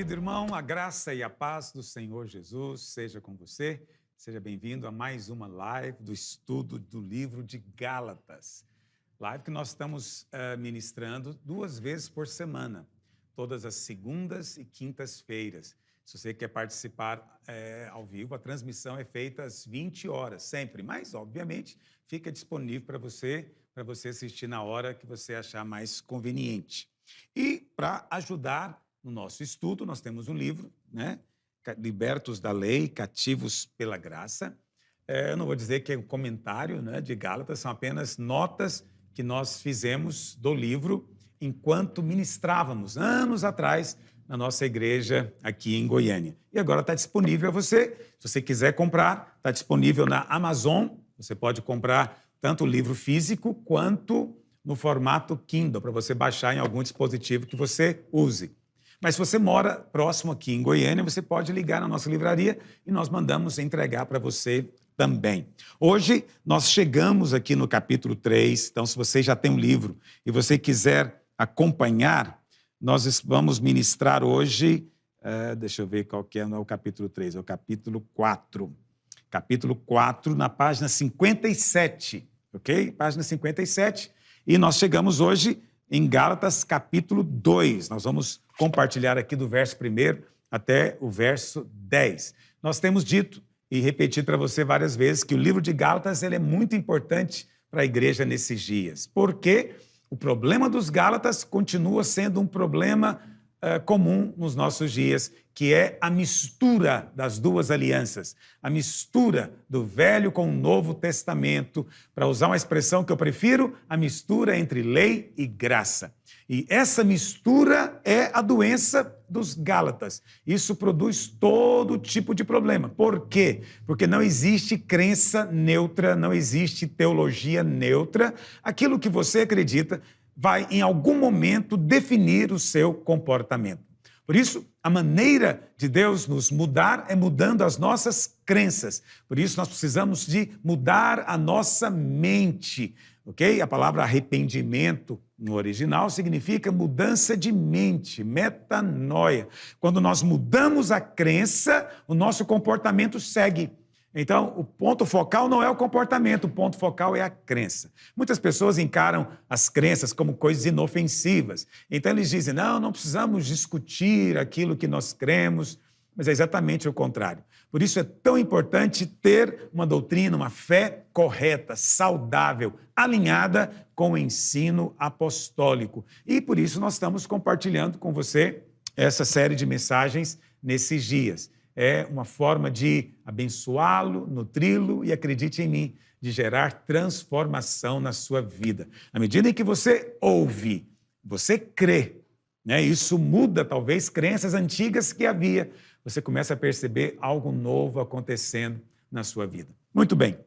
Querido irmão, a graça e a paz do Senhor Jesus seja com você. Seja bem-vindo a mais uma live do estudo do livro de Gálatas. Live que nós estamos ministrando 2 vezes por semana, todas as segundas e quintas-feiras. Se você quer participar ao vivo, a transmissão é feita às 20 horas, sempre. Mas, obviamente, fica disponível para você assistir na hora que você achar mais conveniente. E, para ajudar no nosso estudo, nós temos um livro, né? Libertos da Lei, Cativos pela Graça. Eu não vou dizer que é um comentário, né, de Gálatas, são apenas notas que nós fizemos do livro enquanto ministrávamos, anos atrás, na nossa igreja aqui em Goiânia. E agora está disponível a você. Se você quiser comprar, está disponível na Amazon. Você pode comprar tanto o livro físico quanto no formato Kindle, para você baixar em algum dispositivo que você use. Mas se você mora próximo aqui em Goiânia, você pode ligar na nossa livraria e nós mandamos entregar para você também. Hoje, nós chegamos aqui no capítulo 3, então se você já tem um livro e você quiser acompanhar, nós vamos ministrar hoje, deixa eu ver qual que é, não é o capítulo 3, é o capítulo 4. Capítulo 4, na página 57, ok? Página 57, e nós chegamos hoje em Gálatas capítulo 2. Nós vamos compartilhar aqui do verso 1 até o verso 10. Nós temos dito e repetido para você várias vezes que o livro de Gálatas ele é muito importante para a igreja nesses dias, porque o problema dos Gálatas continua sendo um problema comum nos nossos dias, que é a mistura das duas alianças, a mistura do Velho com o Novo Testamento, para usar uma expressão que eu prefiro, a mistura entre lei e graça. E essa mistura é a doença dos Gálatas. Isso produz todo tipo de problema. Por quê? Porque não existe crença neutra, não existe teologia neutra. Aquilo que você acredita vai, em algum momento, definir o seu comportamento. Por isso, a maneira de Deus nos mudar é mudando as nossas crenças. Por isso, nós precisamos de mudar a nossa mente, ok? A palavra arrependimento, no original, significa mudança de mente, metanoia. Quando nós mudamos a crença, o nosso comportamento segue. Então, o ponto focal não é o comportamento, o ponto focal é a crença. Muitas pessoas encaram as crenças como coisas inofensivas. Então, eles dizem, não precisamos discutir aquilo que nós cremos, mas é exatamente o contrário. Por isso é tão importante ter uma doutrina, uma fé correta, saudável, alinhada com o ensino apostólico. E por isso nós estamos compartilhando com você essa série de mensagens nesses dias. É uma forma de abençoá-lo, nutri-lo e, acredite em mim, de gerar transformação na sua vida. À medida em que você ouve, você crê, né? Isso muda, talvez, crenças antigas que havia. Você começa a perceber algo novo acontecendo na sua vida. Muito bem.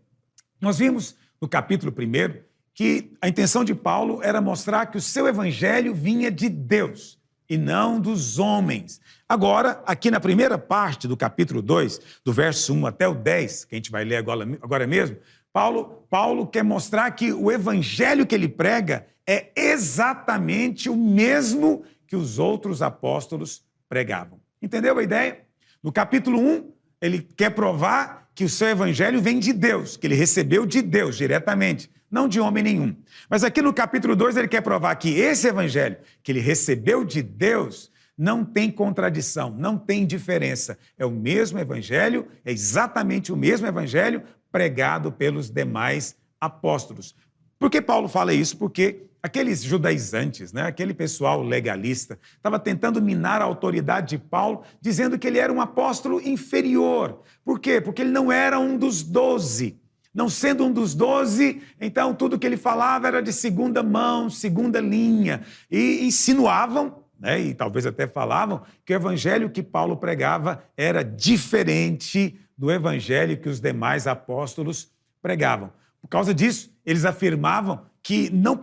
Nós vimos no capítulo 1 que a intenção de Paulo era mostrar que o seu evangelho vinha de Deus e não dos homens. Agora, aqui na primeira parte do capítulo 2, do verso 1 até o 10, que a gente vai ler agora mesmo, Paulo quer mostrar que o evangelho que ele prega é exatamente o mesmo que os outros apóstolos pregavam. Entendeu a ideia? No capítulo 1, ele quer provar que o seu evangelho vem de Deus, que ele recebeu de Deus diretamente, não de homem nenhum. Mas aqui no capítulo 2, ele quer provar que esse evangelho que ele recebeu de Deus não tem contradição, não tem diferença. É o mesmo evangelho, é exatamente o mesmo evangelho pregado pelos demais apóstolos. Por que Paulo fala isso? Porque aqueles judaizantes, né, aquele pessoal legalista, estava tentando minar a autoridade de Paulo, dizendo que ele era um apóstolo inferior. Por quê? Porque ele não era um dos 12. Não sendo um dos 12, então tudo que ele falava era de segunda mão, segunda linha. E insinuavam, né, e talvez até falavam, que o evangelho que Paulo pregava era diferente do evangelho que os demais apóstolos pregavam. Por causa disso, eles afirmavam que não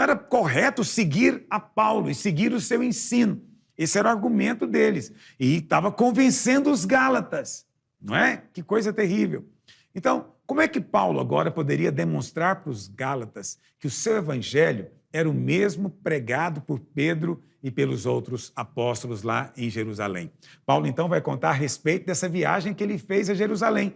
era correto seguir a Paulo e seguir o seu ensino. Esse era o argumento deles. E estava convencendo os Gálatas, não é? Que coisa terrível. Então, como é que Paulo agora poderia demonstrar para os Gálatas que o seu evangelho era o mesmo pregado por Pedro e pelos outros apóstolos lá em Jerusalém. Paulo, então, vai contar a respeito dessa viagem que ele fez a Jerusalém.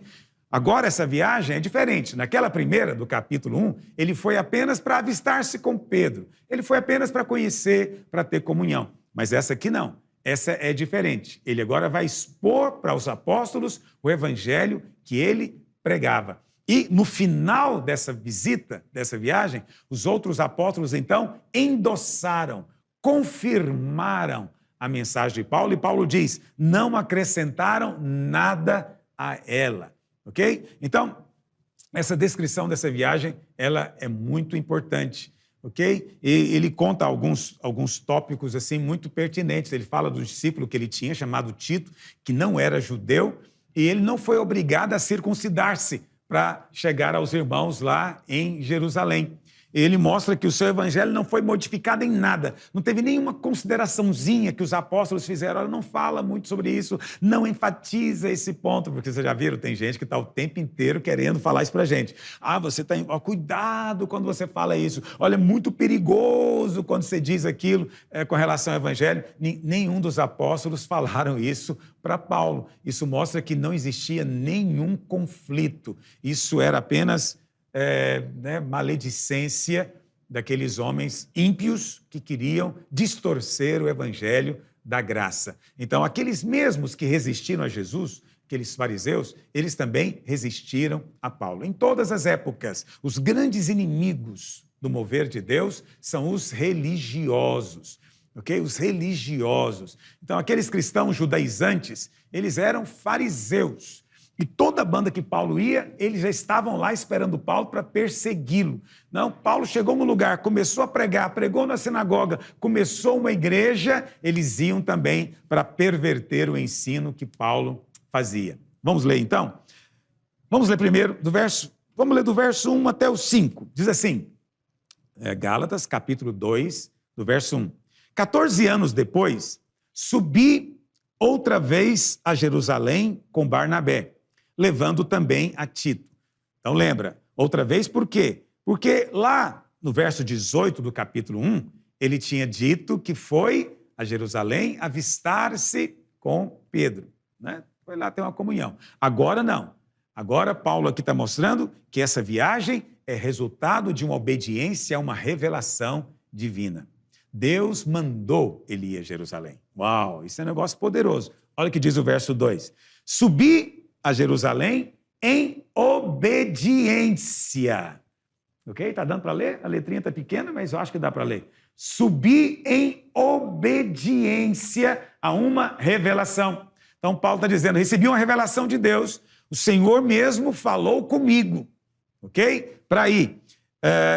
Agora, essa viagem é diferente. Naquela primeira, do capítulo 1, ele foi apenas para avistar-se com Pedro. Ele foi apenas para conhecer, para ter comunhão. Mas essa aqui não. Essa é diferente. Ele agora vai expor para os apóstolos o evangelho que ele pregava. E no final dessa visita, dessa viagem, os outros apóstolos, então, endossaram, confirmaram a mensagem de Paulo. E Paulo diz, não acrescentaram nada a ela. Ok? Então, essa descrição dessa viagem, ela é muito importante, ok? E ele conta alguns tópicos assim muito pertinentes. Ele fala do discípulo que ele tinha, chamado Tito, que não era judeu, e ele não foi obrigado a circuncidar-se para chegar aos irmãos lá em Jerusalém. Ele mostra que o seu evangelho não foi modificado em nada. Não teve nenhuma consideraçãozinha que os apóstolos fizeram. Ela não fala muito sobre isso, não enfatiza esse ponto, porque vocês já viram, tem gente que está o tempo inteiro querendo falar isso para a gente. Você está... cuidado quando você fala isso. Olha, é muito perigoso quando você diz aquilo com relação ao evangelho. Nenhum dos apóstolos falaram isso para Paulo. Isso mostra que não existia nenhum conflito. Isso era apenas... maledicência daqueles homens ímpios que queriam distorcer o evangelho da graça. Então, aqueles mesmos que resistiram a Jesus, aqueles fariseus, eles também resistiram a Paulo. Em todas as épocas, os grandes inimigos do mover de Deus são os religiosos. Ok? Os religiosos. Então, aqueles cristãos judaizantes, eles eram fariseus. E toda a banda que Paulo ia, eles já estavam lá esperando Paulo para persegui-lo. Não, Paulo chegou no lugar, começou a pregar, pregou na sinagoga, começou uma igreja, eles iam também para perverter o ensino que Paulo fazia. Vamos ler então? Vamos ler primeiro vamos ler do verso 1 até o 5. Diz assim, Gálatas, capítulo 2, do verso 1. 14 anos depois, subi outra vez a Jerusalém com Barnabé, levando também a Tito. Então lembra, outra vez por quê? Porque lá no verso 18 do capítulo 1, ele tinha dito que foi a Jerusalém avistar-se com Pedro, né? Foi lá ter uma comunhão. Agora não. Agora Paulo aqui está mostrando que essa viagem é resultado de uma obediência a uma revelação divina. Deus mandou ele ir a Jerusalém. Uau, isso é um negócio poderoso. Olha o que diz o verso 2. Subi a Jerusalém em obediência. Ok? Está dando para ler? A letrinha está pequena, mas eu acho que dá para ler. Subi em obediência a uma revelação. Então Paulo está dizendo, recebi uma revelação de Deus, o Senhor mesmo falou comigo, ok? Para ir.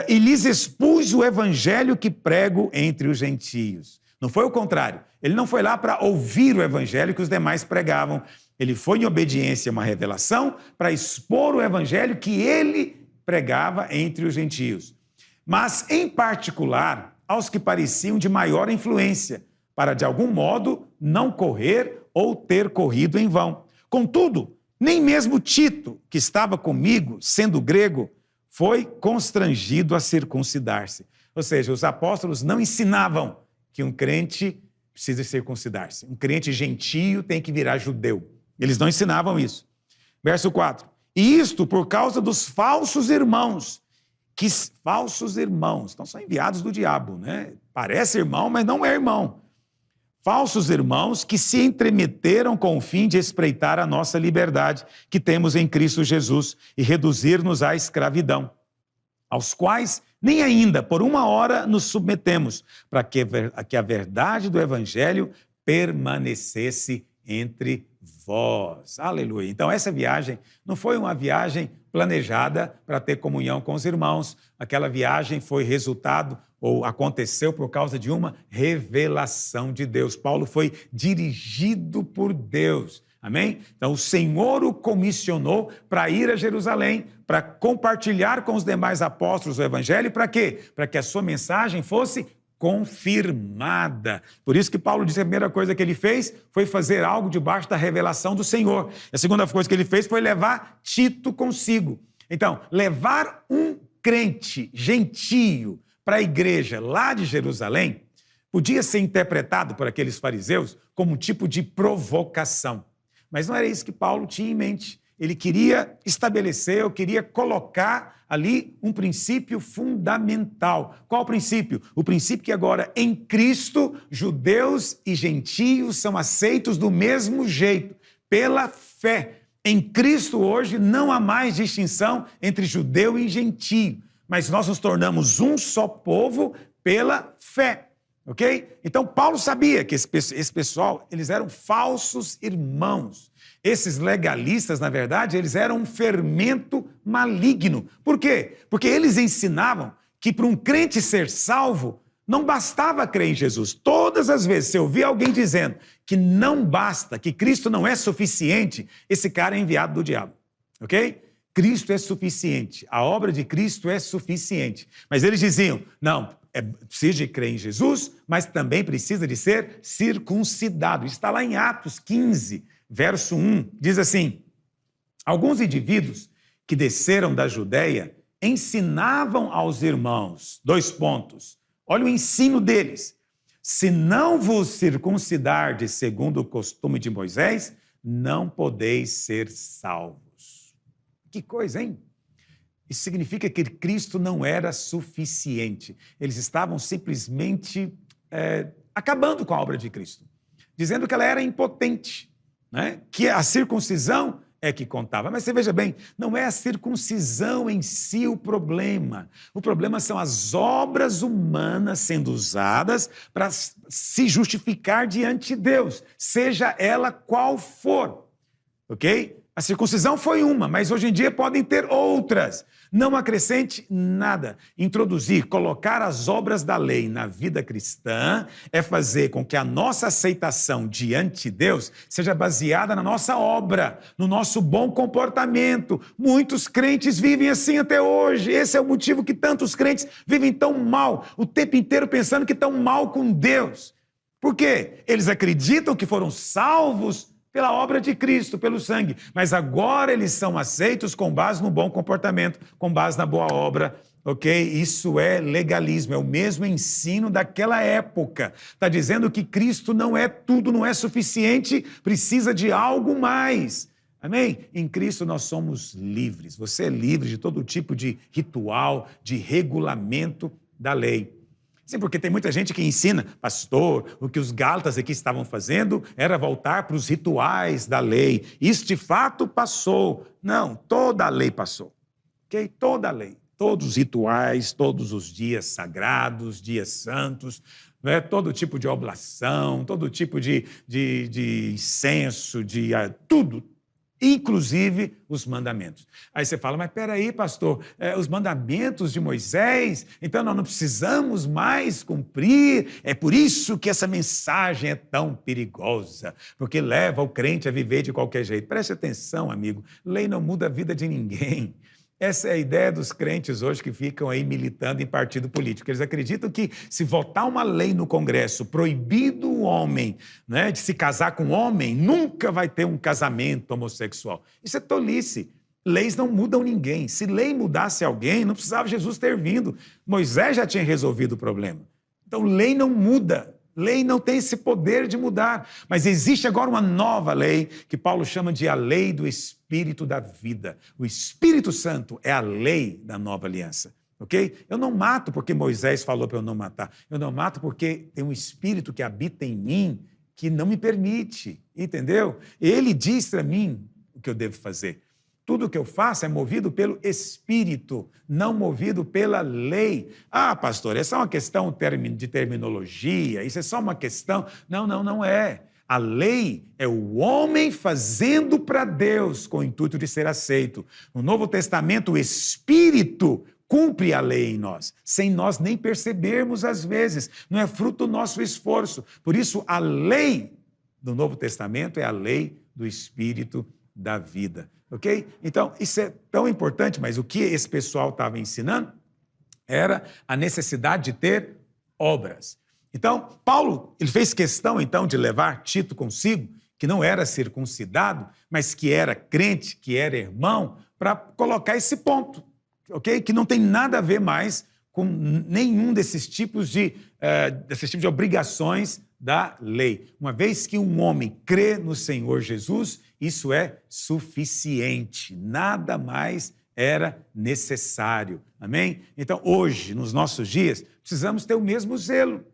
E lhes expus o evangelho que prego entre os gentios. Não foi o contrário. Ele não foi lá para ouvir o evangelho que os demais pregavam. Ele foi em obediência a uma revelação para expor o evangelho que ele pregava entre os gentios. Mas, em particular, aos que pareciam de maior influência, para, de algum modo, não correr ou ter corrido em vão. Contudo, nem mesmo Tito, que estava comigo, sendo grego, foi constrangido a circuncidar-se. Ou seja, os apóstolos não ensinavam que um crente precisa circuncidar-se. Um crente gentio tem que virar judeu. Eles não ensinavam isso. Verso 4. E isto por causa dos falsos irmãos. Falsos irmãos, então são enviados do diabo, né? Parece irmão, mas não é irmão. Falsos irmãos que se entremeteram com o fim de espreitar a nossa liberdade que temos em Cristo Jesus e reduzir-nos à escravidão, aos quais nem ainda por uma hora nos submetemos, para que a verdade do evangelho permanecesse entre vós. Aleluia. Então essa viagem não foi uma viagem planejada para ter comunhão com os irmãos. Aquela viagem foi resultado ou aconteceu por causa de uma revelação de Deus. Paulo foi dirigido por Deus. Amém? Então o Senhor o comissionou para ir a Jerusalém, para compartilhar com os demais apóstolos o evangelho. Para quê? Para que a sua mensagem fosse confirmada. Por isso que Paulo disse que a primeira coisa que ele fez foi fazer algo debaixo da revelação do Senhor. A segunda coisa que ele fez foi levar Tito consigo. Então, levar um crente gentio para a igreja lá de Jerusalém, podia ser interpretado por aqueles fariseus como um tipo de provocação. Mas não era isso que Paulo tinha em mente. Ele queria estabelecer, ou queria colocar ali um princípio fundamental. Qual o princípio? O princípio que agora, em Cristo, judeus e gentios são aceitos do mesmo jeito, pela fé. Em Cristo hoje não há mais distinção entre judeu e gentio, mas nós nos tornamos um só povo pela fé. Ok? Então, Paulo sabia que esse pessoal, eles eram falsos irmãos. Esses legalistas, na verdade, eles eram um fermento maligno. Por quê? Porque eles ensinavam que para um crente ser salvo, não bastava crer em Jesus. Todas as vezes, se eu ouvir alguém dizendo que não basta, que Cristo não é suficiente, esse cara é enviado do diabo. Ok? Cristo é suficiente. A obra de Cristo é suficiente. Mas eles diziam, não, precisa de crer em Jesus, mas também precisa de ser circuncidado. Está lá em Atos 15, verso 1, diz assim: alguns indivíduos que desceram da Judéia ensinavam aos irmãos, olha o ensino deles, se não vos circuncidardes segundo o costume de Moisés, não podeis ser salvos. Que coisa, hein? Isso significa que Cristo não era suficiente. Eles estavam simplesmente acabando com a obra de Cristo, dizendo que ela era impotente, né? Que a circuncisão é que contava. Mas você veja bem, não é a circuncisão em si o problema. O problema são as obras humanas sendo usadas para se justificar diante de Deus, seja ela qual for. Ok? A circuncisão foi uma, mas hoje em dia podem ter outras. Não acrescente nada. Introduzir, colocar as obras da lei na vida cristã é fazer com que a nossa aceitação diante de Deus seja baseada na nossa obra, no nosso bom comportamento. Muitos crentes vivem assim até hoje. Esse é o motivo que tantos crentes vivem tão mal, o tempo inteiro pensando que estão mal com Deus. Por quê? Eles acreditam que foram salvos pela obra de Cristo, pelo sangue, mas agora eles são aceitos com base no bom comportamento, com base na boa obra, ok? Isso é legalismo, é o mesmo ensino daquela época. Está dizendo que Cristo não é tudo, não é suficiente, precisa de algo mais. Amém? Em Cristo nós somos livres. Você é livre de todo tipo de ritual, de regulamento da lei. Sim, porque tem muita gente que ensina, pastor, o que os gálatas aqui estavam fazendo era voltar para os rituais da lei. Isso de fato passou. Não, toda a lei passou. Ok? Toda a lei. Todos os rituais, todos os dias sagrados, dias santos, né? Todo tipo de oblação, todo tipo de incenso, tudo. Inclusive os mandamentos. Aí você fala, mas peraí, pastor, os mandamentos de Moisés, então nós não precisamos mais cumprir, é por isso que essa mensagem é tão perigosa, porque leva o crente a viver de qualquer jeito. Preste atenção, amigo, lei não muda a vida de ninguém. Essa é a ideia dos crentes hoje que ficam aí militando em partido político. Eles acreditam que se votar uma lei no Congresso proibindo o homem, né, de se casar com homem, nunca vai ter um casamento homossexual. Isso é tolice. Leis não mudam ninguém. Se lei mudasse alguém, não precisava Jesus ter vindo. Moisés já tinha resolvido o problema. Então, lei não muda. Lei não tem esse poder de mudar, mas existe agora uma nova lei que Paulo chama de a lei do Espírito da vida. O Espírito Santo é a lei da nova aliança, ok? Eu não mato porque Moisés falou para eu não matar. Eu não mato porque tem um Espírito que habita em mim que não me permite, entendeu? Ele diz para mim o que eu devo fazer. Tudo o que eu faço é movido pelo Espírito, não movido pela lei. Ah, pastor, essa é uma questão de terminologia, isso é só uma questão... Não é. A lei é o homem fazendo para Deus com o intuito de ser aceito. No Novo Testamento, o Espírito cumpre a lei em nós, sem nós nem percebermos às vezes. Não é fruto do nosso esforço. Por isso, a lei do Novo Testamento é a lei do Espírito da vida. Ok? Então, isso é tão importante, mas o que esse pessoal estava ensinando era a necessidade de ter obras. Então, Paulo, ele fez questão, então, de levar Tito consigo, que não era circuncidado, mas que era crente, que era irmão, para colocar esse ponto, ok? Que não tem nada a ver mais com nenhum desses tipos de obrigações da lei. Uma vez que um homem crê no Senhor Jesus, isso é suficiente. Nada mais era necessário. Amém? Então, hoje, nos nossos dias, precisamos ter o mesmo zelo.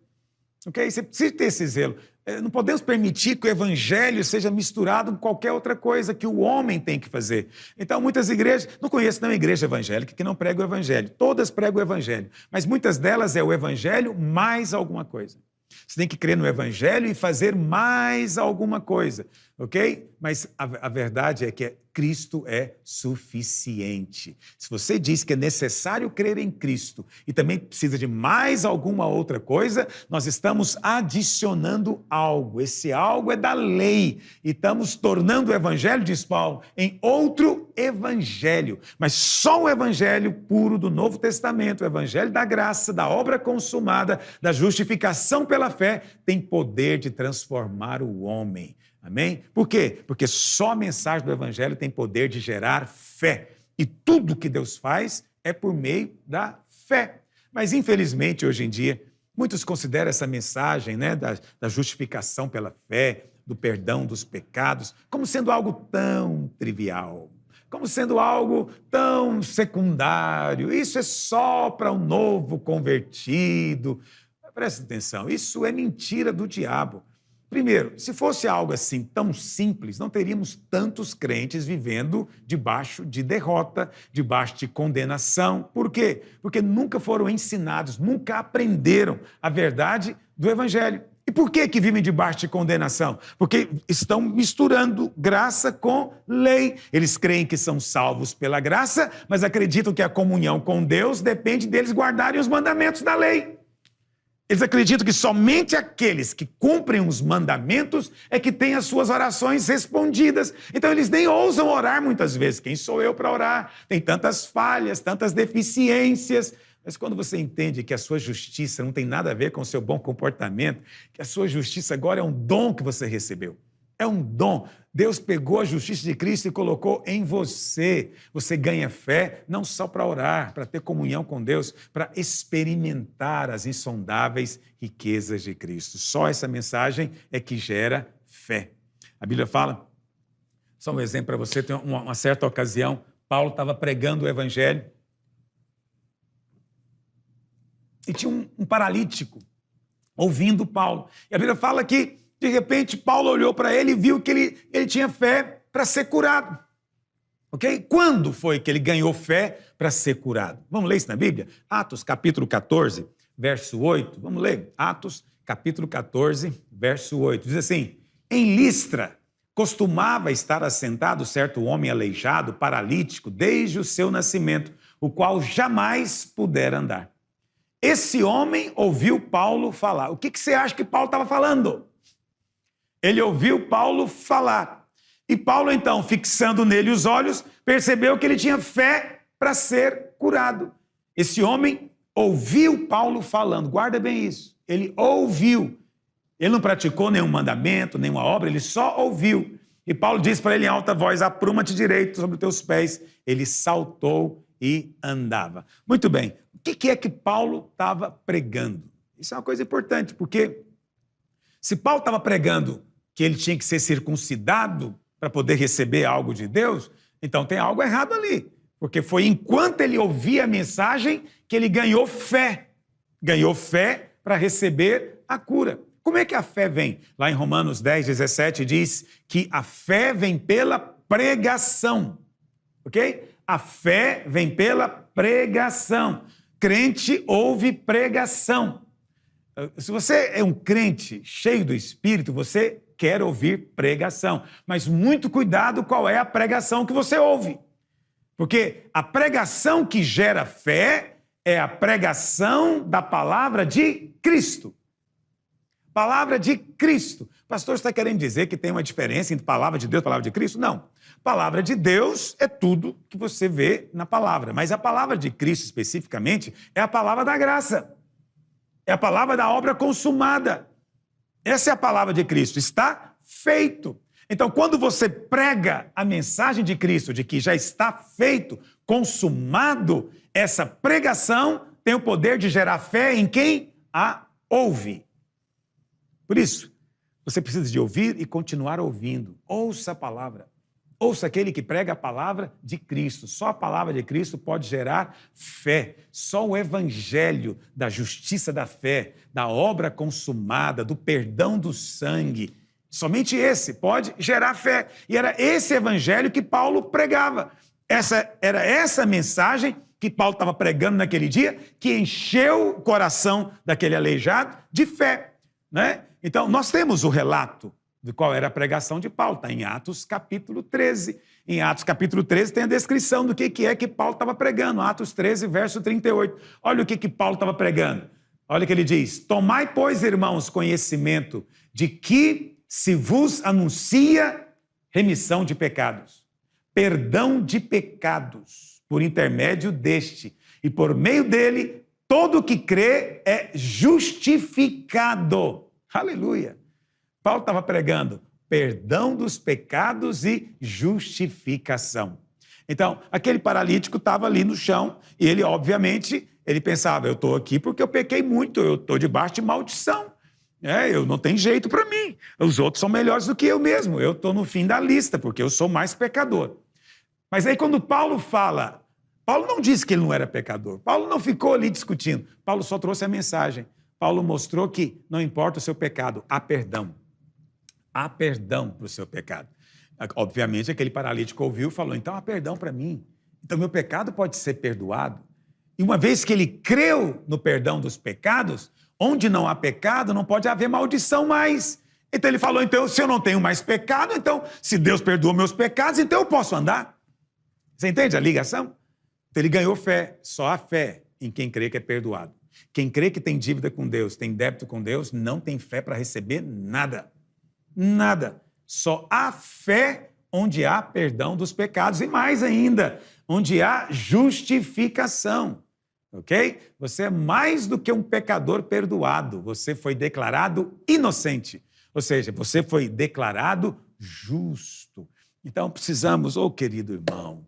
Ok? Você precisa ter esse zelo. Não podemos permitir que o evangelho seja misturado com qualquer outra coisa que o homem tem que fazer. Então, muitas igrejas, não conheço nenhuma igreja evangélica que não prega o evangelho. Todas pregam o evangelho, mas muitas delas é o evangelho mais alguma coisa. Você tem que crer no evangelho e fazer mais alguma coisa, ok? Mas a verdade é que Cristo é suficiente. Se você diz que é necessário crer em Cristo e também precisa de mais alguma outra coisa, nós estamos adicionando algo. Esse algo é da lei e estamos tornando o evangelho, diz Paulo, em outro evangelho. Mas só o evangelho puro do Novo Testamento, o evangelho da graça, da obra consumada, da justificação pela fé, tem poder de transformar o homem. Amém? Por quê? Porque só a mensagem do evangelho tem poder de gerar fé. E tudo que Deus faz é por meio da fé. Mas, infelizmente, hoje em dia, muitos consideram essa mensagem, né, da justificação pela fé, do perdão dos pecados, como sendo algo tão trivial, como sendo algo tão secundário. Isso é só para um novo convertido. Presta atenção, isso é mentira do diabo. Primeiro, se fosse algo assim tão simples, não teríamos tantos crentes vivendo debaixo de derrota, debaixo de condenação. Por quê? Porque nunca foram ensinados, nunca aprenderam a verdade do evangelho. E por que vivem debaixo de condenação? Porque estão misturando graça com lei. Eles creem que são salvos pela graça, mas acreditam que a comunhão com Deus depende deles guardarem os mandamentos da lei. Eles acreditam que somente aqueles que cumprem os mandamentos é que têm as suas orações respondidas. Então, eles nem ousam orar muitas vezes. Quem sou eu para orar? Tem tantas falhas, tantas deficiências. Mas quando você entende que a sua justiça não tem nada a ver com o seu bom comportamento, que a sua justiça agora é um dom que você recebeu. É um dom. Deus pegou a justiça de Cristo e colocou em você. Você ganha fé não só para orar, para ter comunhão com Deus, para experimentar as insondáveis riquezas de Cristo. Só essa mensagem é que gera fé. A Bíblia fala, só um exemplo para você, tem uma certa ocasião, Paulo estava pregando o evangelho e tinha um paralítico ouvindo Paulo. E a Bíblia fala que de repente, Paulo olhou para ele e viu que ele tinha fé para ser curado. Ok? Quando foi que ele ganhou fé para ser curado? Vamos ler isso na Bíblia? Atos, capítulo 14, verso 8. Vamos ler? Atos, capítulo 14, verso 8. Diz assim, em Listra costumava estar assentado certo homem aleijado, paralítico, desde o seu nascimento, o qual jamais pudera andar. Esse homem ouviu Paulo falar. O que você acha que Paulo estava falando? Ele ouviu Paulo falar. E Paulo, então, fixando nele os olhos, percebeu que ele tinha fé para ser curado. Esse homem ouviu Paulo falando. Guarda bem isso. Ele ouviu. Ele não praticou nenhum mandamento, nenhuma obra, ele só ouviu. E Paulo disse para ele em alta voz, apruma-te direito sobre os teus pés. Ele saltou e andava. Muito bem. O que é que Paulo estava pregando? Isso é uma coisa importante, porque se Paulo estava pregando que ele tinha que ser circuncidado para poder receber algo de Deus, então tem algo errado ali. Porque foi enquanto ele ouvia a mensagem que ele ganhou fé. Ganhou fé para receber a cura. Como é que a fé vem? Lá em Romanos 10, 17 diz que a fé vem pela pregação. Ok? A fé vem pela pregação. Crente ouve pregação. Se você é um crente cheio do Espírito, você quer ouvir pregação. Mas muito cuidado qual é a pregação que você ouve. Porque a pregação que gera fé é a pregação da palavra de Cristo. Palavra de Cristo. O pastor está querendo dizer que tem uma diferença entre palavra de Deus e palavra de Cristo? Não. Palavra de Deus é tudo que você vê na palavra. Mas a palavra de Cristo, especificamente, é a palavra da graça. É a palavra da obra consumada. Essa é a palavra de Cristo. Está feito. Então, quando você prega a mensagem de Cristo, de que já está feito, consumado, essa pregação tem o poder de gerar fé em quem a ouve. Por isso, você precisa de ouvir e continuar ouvindo. Ouça a palavra. Ouça aquele que prega a palavra de Cristo. Só a palavra de Cristo pode gerar fé. Só o evangelho da justiça da fé, da obra consumada, do perdão do sangue, somente esse pode gerar fé. E era esse evangelho que Paulo pregava. Era essa mensagem que Paulo estava pregando naquele dia, que encheu o coração daquele aleijado de fé, né? Então, nós temos o relato de qual era a pregação de Paulo, está em Atos capítulo 13. Em Atos capítulo 13 tem a descrição do que é que Paulo estava pregando, Atos 13, verso 38. Olha o que Paulo estava pregando. Olha o que ele diz: tomai, pois, irmãos, conhecimento de que se vos anuncia remissão de pecados, perdão de pecados, por intermédio deste, e por meio dele, todo o que crê é justificado. Aleluia! Paulo estava pregando perdão dos pecados e justificação. Então, aquele paralítico estava ali no chão e ele, obviamente, ele pensava, eu estou aqui porque eu pequei muito, eu estou debaixo de maldição. Eu não tenho jeito para mim. Os outros são melhores do que eu mesmo. Eu estou no fim da lista porque eu sou mais pecador. Mas aí quando Paulo fala, Paulo não disse que ele não era pecador. Paulo não ficou ali discutindo. Paulo só trouxe a mensagem. Paulo mostrou que não importa o seu pecado, há perdão. Há perdão para o seu pecado. Obviamente, aquele paralítico ouviu e falou, então há perdão para mim. Então, meu pecado pode ser perdoado. E uma vez que ele creu no perdão dos pecados, onde não há pecado, não pode haver maldição mais. Então, ele falou, então, se eu não tenho mais pecado, então, se Deus perdoa meus pecados, então eu posso andar. Você entende a ligação? Então, ele ganhou fé. Só há fé em quem crê que é perdoado. Quem crê que tem dívida com Deus, tem débito com Deus, não tem fé para receber nada. Nada. Só há fé onde há perdão dos pecados e mais ainda, onde há justificação. Ok? Você é mais do que um pecador perdoado. Você foi declarado inocente. Ou seja, você foi declarado justo. Então precisamos, querido irmão,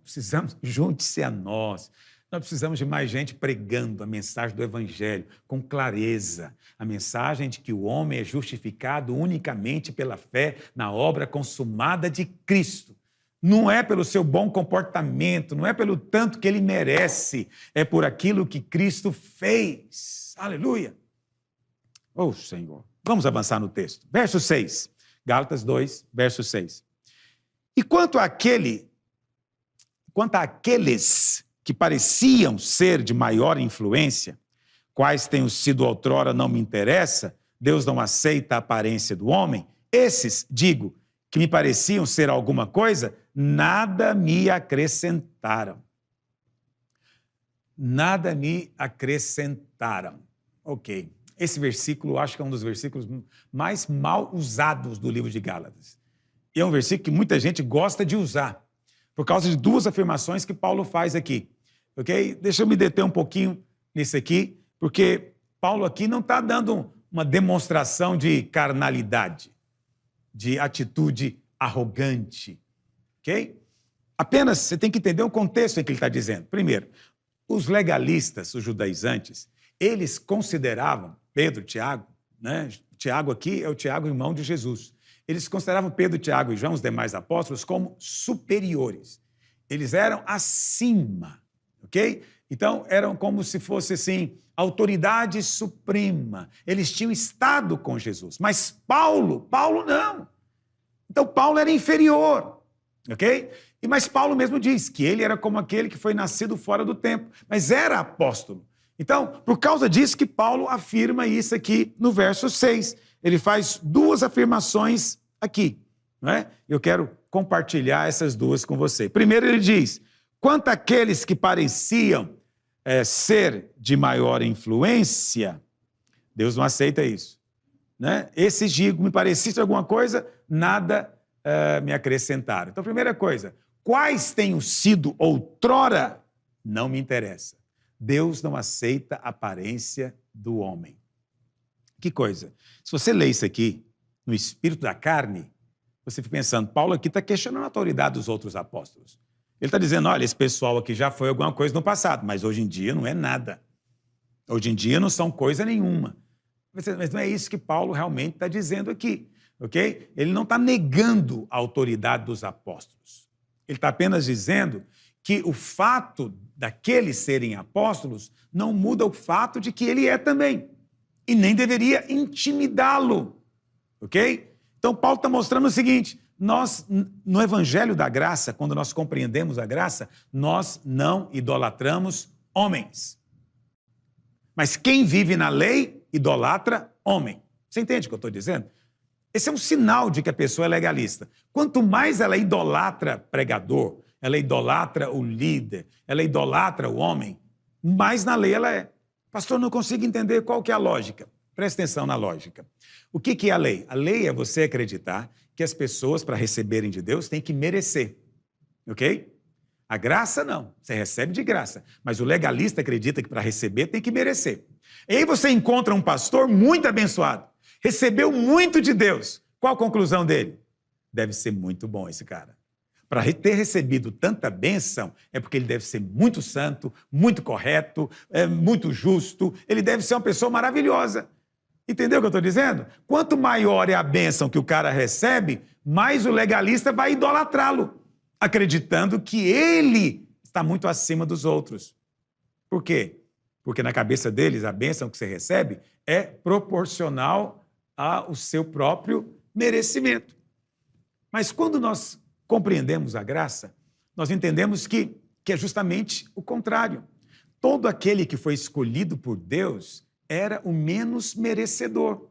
junte-se a nós. Nós precisamos de mais gente pregando a mensagem do Evangelho com clareza. A mensagem de que o homem é justificado unicamente pela fé na obra consumada de Cristo. Não é pelo seu bom comportamento, não é pelo tanto que ele merece, é por aquilo que Cristo fez. Aleluia! Senhor. Vamos avançar no texto. Verso 6. Gálatas 2, verso 6. E quanto àqueles que pareciam ser de maior influência, quais tenham sido outrora não me interessa, Deus não aceita a aparência do homem, esses, digo, que me pareciam ser alguma coisa, nada me acrescentaram. Nada me acrescentaram. Ok. Esse versículo, acho que é um dos versículos mais mal usados do livro de Gálatas. E é um versículo que muita gente gosta de usar, por causa de duas afirmações que Paulo faz aqui. Ok? Deixa eu me deter um pouquinho nisso aqui, porque Paulo aqui não está dando uma demonstração de carnalidade, de atitude arrogante. Ok? Apenas você tem que entender o contexto em que ele está dizendo. Primeiro, os legalistas, os judaizantes, eles consideravam Pedro, Tiago, né? Tiago aqui é o Tiago, irmão de Jesus. Eles consideravam Pedro, Tiago e João, os demais apóstolos, como superiores. Eles eram acima, ok? Então, eram como se fosse, assim, autoridade suprema. Eles tinham estado com Jesus. Mas Paulo não. Então, Paulo era inferior, ok? Mas Paulo mesmo diz que ele era como aquele que foi nascido fora do tempo, mas era apóstolo. Então, por causa disso que Paulo afirma isso aqui no verso 6. Ele faz duas afirmações aqui, não é? Eu quero compartilhar essas duas com você. Primeiro ele diz, quanto àqueles que pareciam ser de maior influência, Deus não aceita isso, né? Esses digo, me pareciste alguma coisa, nada me acrescentaram. Então, primeira coisa, quais tenham sido outrora, não me interessa. Deus não aceita a aparência do homem. Que coisa. Se você lê isso aqui, no espírito da carne, você fica pensando, Paulo aqui está questionando a autoridade dos outros apóstolos. Ele está dizendo, olha, esse pessoal aqui já foi alguma coisa no passado, mas hoje em dia não é nada. Hoje em dia não são coisa nenhuma. Mas não é isso que Paulo realmente está dizendo aqui, ok? Ele não está negando a autoridade dos apóstolos. Ele está apenas dizendo que o fato daqueles serem apóstolos não muda o fato de que ele é também. E nem deveria intimidá-lo, ok? Então, Paulo está mostrando o seguinte: nós, no Evangelho da Graça, quando nós compreendemos a graça, nós não idolatramos homens. Mas quem vive na lei, idolatra homem. Você entende o que eu estou dizendo? Esse é um sinal de que a pessoa é legalista. Quanto mais ela idolatra pregador, ela idolatra o líder, ela idolatra o homem, mais na lei ela é. Pastor, não consigo entender qual que é a lógica. Presta atenção na lógica. O que é a lei? A lei é você acreditar que as pessoas, para receberem de Deus, têm que merecer. Ok? A graça, não. Você recebe de graça. Mas o legalista acredita que para receber tem que merecer. E aí você encontra um pastor muito abençoado. Recebeu muito de Deus. Qual a conclusão dele? Deve ser muito bom esse cara. Para ter recebido tanta bênção, é porque ele deve ser muito santo, muito correto, muito justo. Ele deve ser uma pessoa maravilhosa. Entendeu o que eu estou dizendo? Quanto maior é a bênção que o cara recebe, mais o legalista vai idolatrá-lo, acreditando que ele está muito acima dos outros. Por quê? Porque na cabeça deles, a bênção que você recebe é proporcional ao seu próprio merecimento. Mas quando nós compreendemos a graça, nós entendemos que é justamente o contrário. Todo aquele que foi escolhido por Deus era o menos merecedor.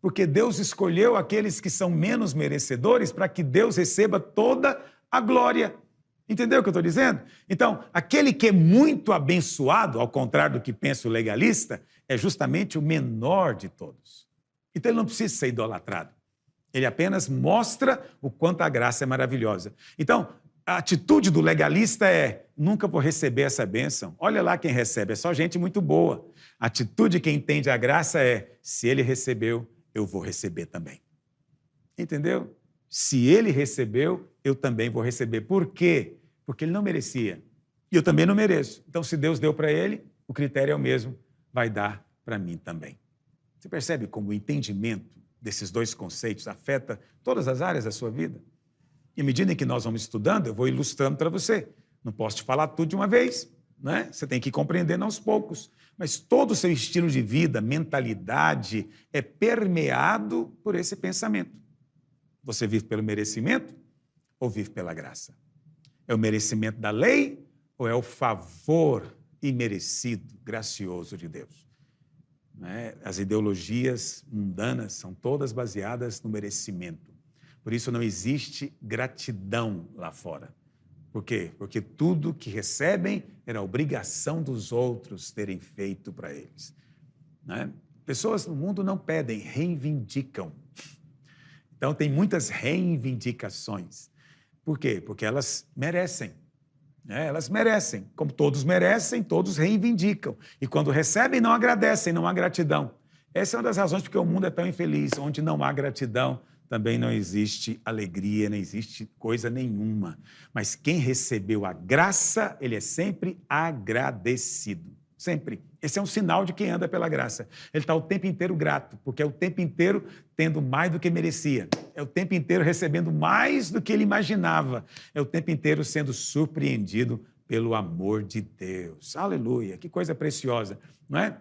Porque Deus escolheu aqueles que são menos merecedores para que Deus receba toda a glória. Entendeu o que eu estou dizendo? Então, aquele que é muito abençoado, ao contrário do que pensa o legalista, é justamente o menor de todos. Então, ele não precisa ser idolatrado. Ele apenas mostra o quanto a graça é maravilhosa. Então, a atitude do legalista é: nunca vou receber essa bênção. Olha lá quem recebe, é só gente muito boa. A atitude de quem entende a graça é: se ele recebeu, eu vou receber também. Entendeu? Se ele recebeu, eu também vou receber. Por quê? Porque ele não merecia. E eu também não mereço. Então, se Deus deu para ele, o critério é o mesmo, vai dar para mim também. Você percebe como o entendimento desses dois conceitos afeta todas as áreas da sua vida? E à medida em que nós vamos estudando, eu vou ilustrando para você. Não posso te falar tudo de uma vez, né? Você tem que ir compreendendo aos poucos. Mas todo o seu estilo de vida, mentalidade, é permeado por esse pensamento. Você vive pelo merecimento ou vive pela graça? É o merecimento da lei ou é o favor imerecido, gracioso de Deus? As ideologias mundanas são todas baseadas no merecimento. Por isso não existe gratidão lá fora. Por quê? Porque tudo que recebem era obrigação dos outros terem feito para eles. Pessoas no mundo não pedem, reivindicam. Então tem muitas reivindicações. Por quê? Porque elas merecem. Elas merecem. Como todos merecem, todos reivindicam. E quando recebem, não agradecem, não há gratidão. Essa é uma das razões porque o mundo é tão infeliz. Onde não há gratidão, também não existe alegria, não existe coisa nenhuma. Mas quem recebeu a graça, ele é sempre agradecido. Sempre. Esse é um sinal de quem anda pela graça. Ele está o tempo inteiro grato, porque é o tempo inteiro tendo mais do que merecia. É o tempo inteiro recebendo mais do que ele imaginava. É o tempo inteiro sendo surpreendido pelo amor de Deus. Aleluia, que coisa preciosa, não é?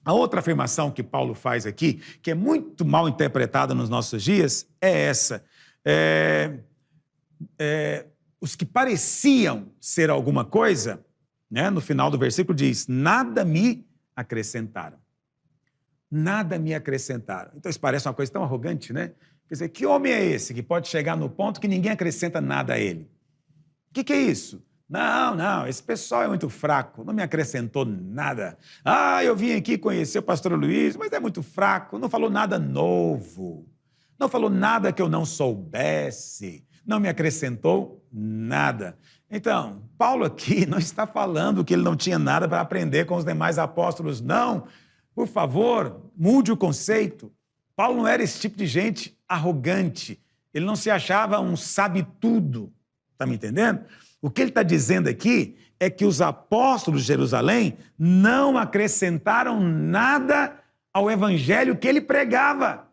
A outra afirmação que Paulo faz aqui, que é muito mal interpretada nos nossos dias, é essa. Os que pareciam ser alguma coisa, no final do versículo diz: nada me acrescentaram. Nada me acrescentaram. Então isso parece uma coisa tão arrogante, né? Quer dizer, que homem é esse que pode chegar no ponto que ninguém acrescenta nada a ele? O que é isso? Não, esse pessoal é muito fraco, não me acrescentou nada. Eu vim aqui conhecer o pastor Luiz, mas é muito fraco, não falou nada novo, não falou nada que eu não soubesse, não me acrescentou nada. Então, Paulo aqui não está falando que ele não tinha nada para aprender com os demais apóstolos, não. Por favor, mude o conceito. Paulo não era esse tipo de gente arrogante, ele não se achava um sabe-tudo, está me entendendo? O que ele está dizendo aqui é que os apóstolos de Jerusalém não acrescentaram nada ao evangelho que ele pregava.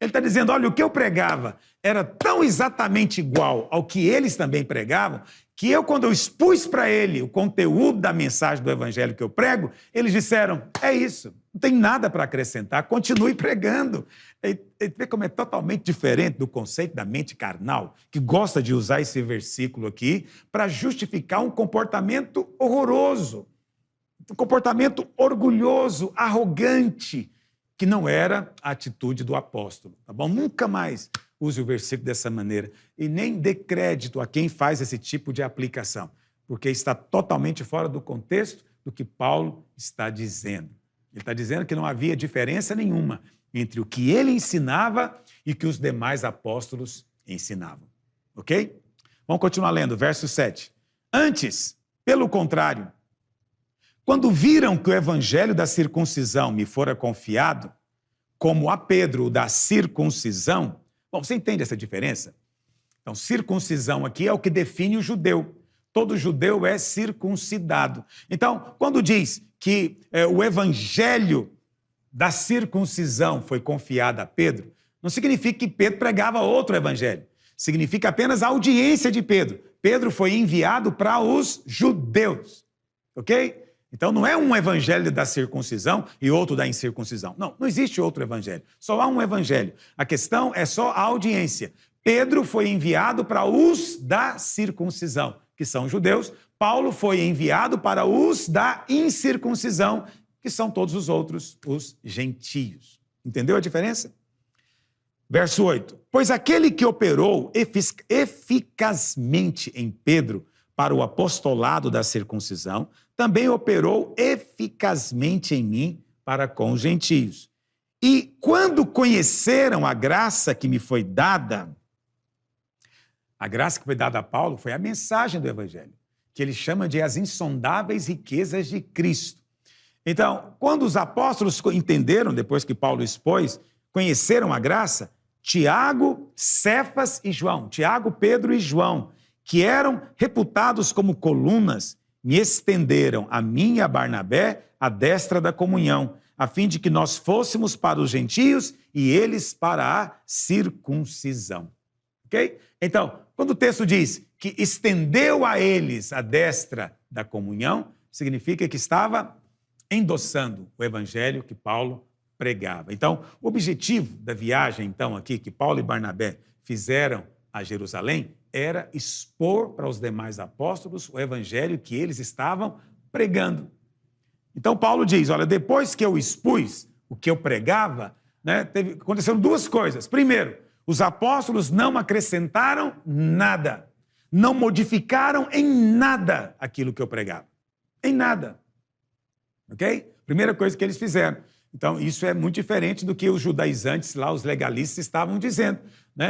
Ele está dizendo, olha, o que eu pregava era tão exatamente igual ao que eles também pregavam, que eu, quando eu expus para ele o conteúdo da mensagem do evangelho que eu prego, eles disseram, é isso, não tem nada para acrescentar, continue pregando. E vê como é totalmente diferente do conceito da mente carnal, que gosta de usar esse versículo aqui para justificar um comportamento horroroso, um comportamento orgulhoso, arrogante, que não era a atitude do apóstolo, tá bom? Nunca mais use o versículo dessa maneira e nem dê crédito a quem faz esse tipo de aplicação, porque está totalmente fora do contexto do que Paulo está dizendo. Ele está dizendo que não havia diferença nenhuma entre o que ele ensinava e o que os demais apóstolos ensinavam, ok? Vamos continuar lendo, verso 7. Antes, pelo contrário, quando viram que o evangelho da circuncisão me fora confiado, como a Pedro o da circuncisão, bom, você entende essa diferença? Então, circuncisão aqui é o que define o judeu. Todo judeu é circuncidado. Então, quando diz que o evangelho da circuncisão foi confiado a Pedro, não significa que Pedro pregava outro evangelho. Significa apenas a audiência de Pedro. Pedro foi enviado para os judeus, ok? Então, não é um evangelho da circuncisão e outro da incircuncisão. Não, não existe outro evangelho. Só há um evangelho. A questão é só a audiência. Pedro foi enviado para os da circuncisão, que são judeus. Paulo foi enviado para os da incircuncisão, que são todos os outros, os gentios. Entendeu a diferença? Verso 8. Pois aquele que operou eficazmente em Pedro para o apostolado da circuncisão, também operou eficazmente em mim para com os gentios. E quando conheceram a graça que me foi dada, a graça que foi dada a Paulo foi a mensagem do evangelho, que ele chama de as insondáveis riquezas de Cristo. Então, quando os apóstolos entenderam, depois que Paulo expôs, conheceram a graça, Tiago, Cefas e João, Tiago, Pedro e João, que eram reputados como colunas, me estenderam a mim e a Barnabé a destra da comunhão, a fim de que nós fôssemos para os gentios e eles para a circuncisão. Ok? Então, quando o texto diz que estendeu a eles a destra da comunhão, significa que estava endossando o evangelho que Paulo pregava. Então, o objetivo da viagem, então, aqui, que Paulo e Barnabé fizeram a Jerusalém, era expor para os demais apóstolos o evangelho que eles estavam pregando. Então, Paulo diz, olha, depois que eu expus o que eu pregava, aconteceram duas coisas. Primeiro, os apóstolos não acrescentaram nada, não modificaram em nada aquilo que eu pregava. Em nada. Ok? Primeira coisa que eles fizeram. Então, isso é muito diferente do que os judaizantes lá, os legalistas, estavam dizendo,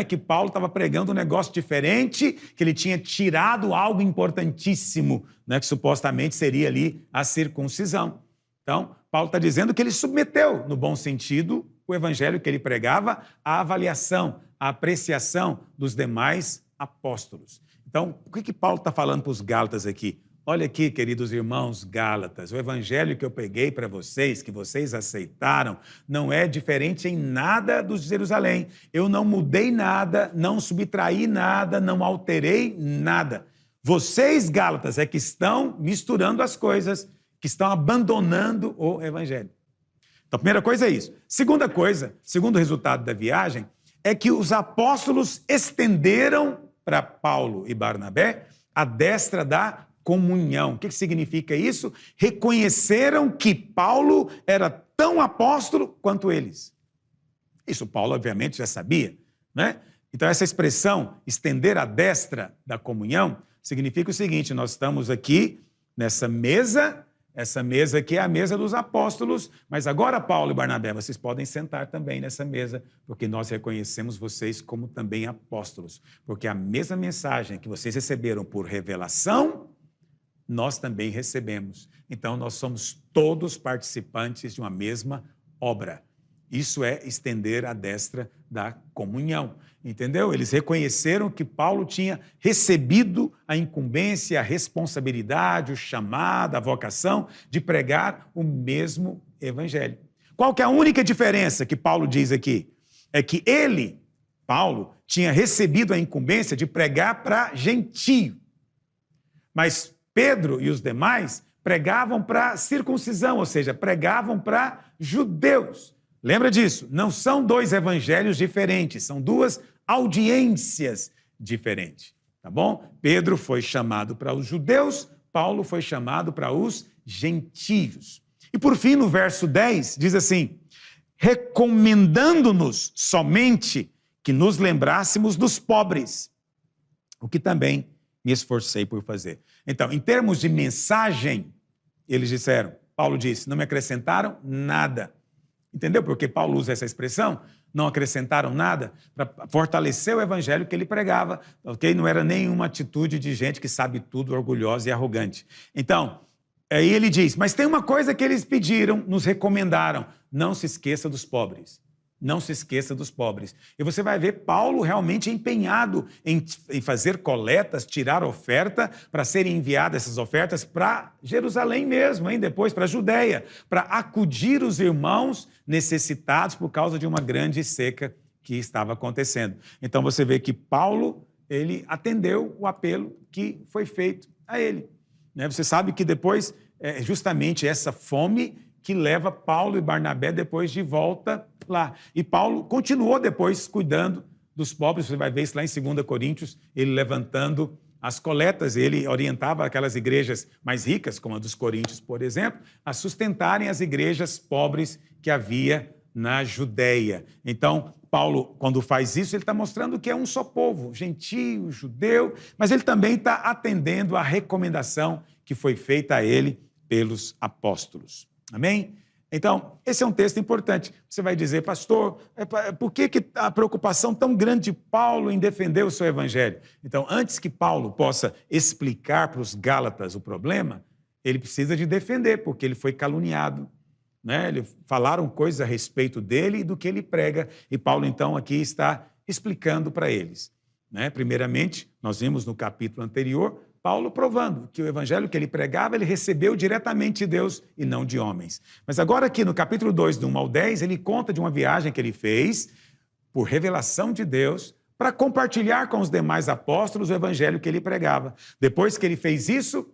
que Paulo estava pregando um negócio diferente, que ele tinha tirado algo importantíssimo, que supostamente seria ali a circuncisão. Então, Paulo está dizendo que ele submeteu, no bom sentido, o evangelho que ele pregava à avaliação, à apreciação dos demais apóstolos. Então, o que Paulo está falando para os Gálatas aqui? Olha aqui, queridos irmãos Gálatas, o evangelho que eu peguei para vocês, que vocês aceitaram, não é diferente em nada dos de Jerusalém. Eu não mudei nada, não subtraí nada, não alterei nada. Vocês, Gálatas, é que estão misturando as coisas, que estão abandonando o evangelho. Então, a primeira coisa é isso. Segunda coisa, segundo resultado da viagem, é que os apóstolos estenderam para Paulo e Barnabé a destra da comunhão. O que significa isso? Reconheceram que Paulo era tão apóstolo quanto eles. Isso Paulo, obviamente, já sabia, Então, essa expressão, estender a destra da comunhão, significa o seguinte, nós estamos aqui nessa mesa, essa mesa aqui é a mesa dos apóstolos, mas agora, Paulo e Barnabé, vocês podem sentar também nessa mesa, porque nós reconhecemos vocês como também apóstolos, porque a mesma mensagem que vocês receberam por revelação, nós também recebemos. Então, nós somos todos participantes de uma mesma obra. Isso é estender a destra da comunhão, entendeu? Eles reconheceram que Paulo tinha recebido a incumbência, a responsabilidade, o chamado, a vocação de pregar o mesmo evangelho. Qual que é a única diferença que Paulo diz aqui? É que ele, Paulo, tinha recebido a incumbência de pregar para gentio. Mas Pedro e os demais pregavam para circuncisão, ou seja, pregavam para judeus. Lembra disso? Não são dois evangelhos diferentes, são duas audiências diferentes, tá bom? Pedro foi chamado para os judeus, Paulo foi chamado para os gentios. E por fim, no verso 10, diz assim: recomendando-nos somente que nos lembrássemos dos pobres, o que também me esforcei por fazer. Então, em termos de mensagem, eles disseram, Paulo disse, não me acrescentaram nada. Entendeu por que Paulo usa essa expressão? Não acrescentaram nada para fortalecer o evangelho que ele pregava, ok? Não era nenhuma atitude de gente que sabe tudo, orgulhosa e arrogante. Então, aí ele diz, mas tem uma coisa que eles pediram, nos recomendaram, não se esqueça dos pobres. Não se esqueça dos pobres. E você vai ver Paulo realmente empenhado em fazer coletas, tirar oferta, para serem enviadas essas ofertas para Jerusalém mesmo, hein? Depois para a Judéia, para acudir os irmãos necessitados por causa de uma grande seca que estava acontecendo. Então você vê que Paulo, ele atendeu o apelo que foi feito a ele. Você sabe que depois, é justamente essa fome que leva Paulo e Barnabé depois de volta lá. E Paulo continuou depois cuidando dos pobres, você vai ver isso lá em 2 Coríntios, ele levantando as coletas, ele orientava aquelas igrejas mais ricas, como a dos Coríntios, por exemplo, a sustentarem as igrejas pobres que havia na Judéia. Então, Paulo, quando faz isso, ele está mostrando que é um só povo, gentio, judeu, mas ele também está atendendo à recomendação que foi feita a ele pelos apóstolos. Amém? Então, esse é um texto importante. Você vai dizer, pastor, por que a preocupação tão grande de Paulo em defender o seu evangelho? Então, antes que Paulo possa explicar para os Gálatas o problema, ele precisa de defender, porque ele foi caluniado. Falaram coisas a respeito dele e do que ele prega. E Paulo, então, aqui está explicando para eles. Primeiramente, nós vimos no capítulo anterior, Paulo provando que o evangelho que ele pregava, ele recebeu diretamente de Deus e não de homens. Mas agora aqui no capítulo 2, do 1 ao 10, ele conta de uma viagem que ele fez por revelação de Deus para compartilhar com os demais apóstolos o evangelho que ele pregava. Depois que ele fez isso,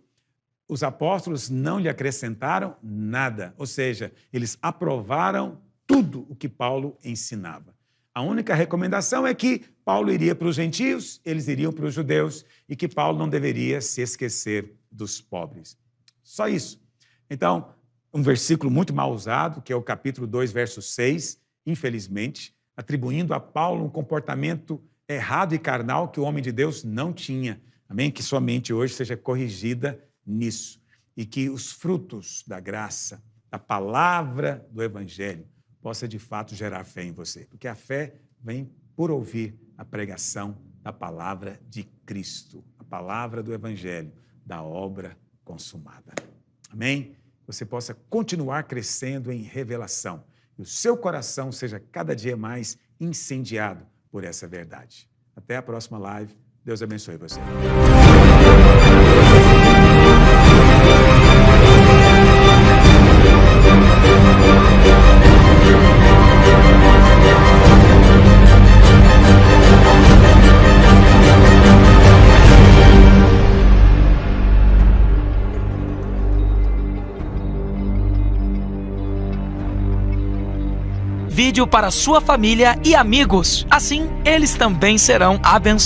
os apóstolos não lhe acrescentaram nada, ou seja, eles aprovaram tudo o que Paulo ensinava. A única recomendação é que Paulo iria para os gentios, eles iriam para os judeus, e que Paulo não deveria se esquecer dos pobres. Só isso. Então, um versículo muito mal usado, que é o capítulo 2, verso 6, infelizmente, atribuindo a Paulo um comportamento errado e carnal que o homem de Deus não tinha. Amém? Que sua mente hoje seja corrigida nisso. E que os frutos da graça, da palavra do evangelho, possa de fato gerar fé em você. Porque a fé vem por ouvir a pregação da palavra de Cristo, a palavra do evangelho, da obra consumada. Amém? Você possa continuar crescendo em revelação e o seu coração seja cada dia mais incendiado por essa verdade. Até a próxima live. Deus abençoe você. Vídeo para sua família e amigos. Assim, eles também serão abençoados.